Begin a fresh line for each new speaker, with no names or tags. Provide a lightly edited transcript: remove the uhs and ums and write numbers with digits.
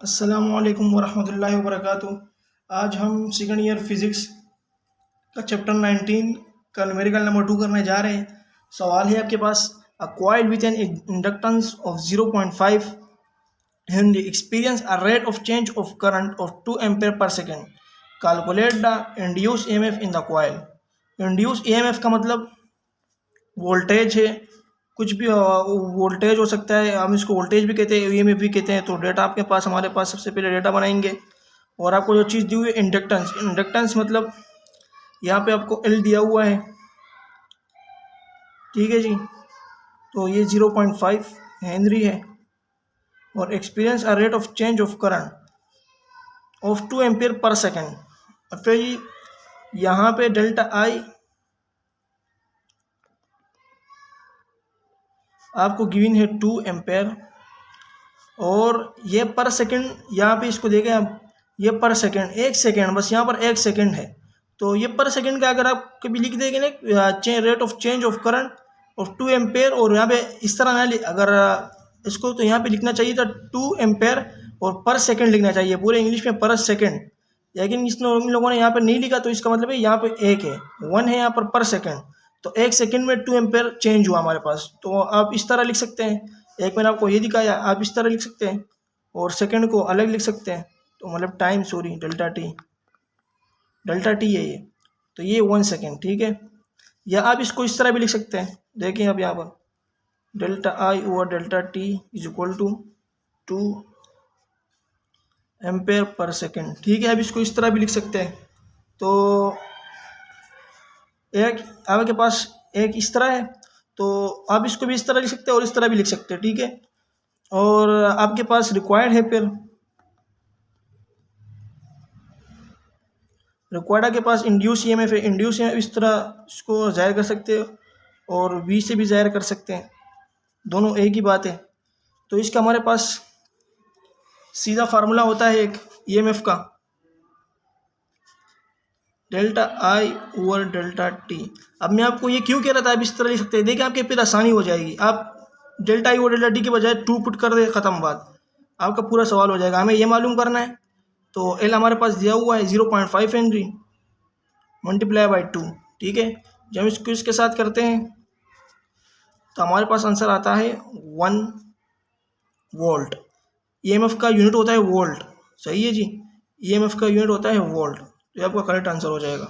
अस्सलामुअलैकुम वरहमतुल्लाहि वबरकातुहू। आज हम सेकंड ईयर फिज़िक्स का चैप्टर 19 का न्यूमेरिकल नंबर 2 करने जा रहे हैं। सवाल है आपके पास, a coil with an inductance of 0.5 and experience a rate of change of current of 2 ampere per second. Calculate the induced EMF in the coil. induced EMF का मतलब वोल्टेज है, कुछ भी वोल्टेज हो सकता है, हम इसको वोल्टेज भी कहते हैं, ईएमएफ भी कहते हैं। तो डेटा आपके पास, हमारे पास सबसे पहले डेटा बनाएंगे और आपको जो चीज़ दी हुई है इंडक्टेंस। इंडक्टेंस मतलब यहाँ पे आपको एल दिया हुआ है, ठीक है जी। तो ये 0.5 हेनरी है और experience a rate of change of current of 2 ampere per second. अब फिर यहाँ पे डेल्टा आई आपको गिवन है 2 एम्पेयर और ये पर सेकंड, यहाँ पे इसको देखें आप, ये पर सेकंड, एक सेकंड, बस यहाँ पर एक सेकंड है। तो ये पर सेकंड का अगर आप कभी लिख देंगे ना, rate of change of current of 2 ampere, और यहाँ पे इस तरह ना अगर इसको, तो यहाँ पे लिखना चाहिए था 2 एम्पेयर और पर सेकंड लिखना चाहिए पूरे इंग्लिश में पर सेकंड, लेकिन इन लोगों ने यहाँ पर नहीं लिखा। तो इसका मतलब है यहाँ पे एक है, 1 है यहाँ पर सेकंड। तो एक सेकंड में 2 एम्पेयर चेंज हुआ हमारे पास। तो आप इस तरह लिख सकते हैं, एक मैंने आपको ये दिखाया, आप इस तरह लिख सकते हैं और सेकंड को अलग लिख सकते हैं। तो मतलब टाइम, सॉरी, डेल्टा टी है ये, तो ये 1 सेकंड, ठीक है। या आप इसको इस तरह भी लिख सकते हैं, देखें आप यहाँ पर, delta I over delta T is equal to 2 ampere per second, ठीक है। आप इसको इस तरह भी लिख सकते हैं। तो एक आपके पास एक इस तरह है, तो आप इसको भी इस तरह लिख सकते हैं और इस तरह भी लिख सकते हैं, ठीक है। और आपके पास रिक्वायर्ड है, फिर रिक्वायर्ड के पास इंड्यूस ईएमएफ है। इंड्यूस ईएमएफ इस तरह इसको जाहिर कर सकते हैं और वी से भी जाहिर कर सकते हैं, दोनों एक ही बात है। तो इसका हमारे पास सीधा फार्मूला होता है एक ईएमएफ का, delta I over delta T. अब मैं आपको ये क्यों कह रहा था, आप इस तरह लिख सकते हैं, देखिए आपके फिर आसानी हो जाएगी। आप delta I over delta T के बजाय 2 पुट कर दे, ख़त्म बात, आपका पूरा सवाल हो जाएगा। हमें ये मालूम करना है, तो एल हमारे पास दिया हुआ है 0.5 हेनरी मल्टीप्लाई बाई 2, ठीक है। जब हम इसको इसके साथ करते हैं तो हमारे पास आंसर आता है 1 वोल्ट। ईएमएफ का यूनिट होता है वोल्ट, सही है जी, ईएमएफ का यूनिट होता है वोल्ट। तो ये आपका करेक्ट आंसर हो जाएगा।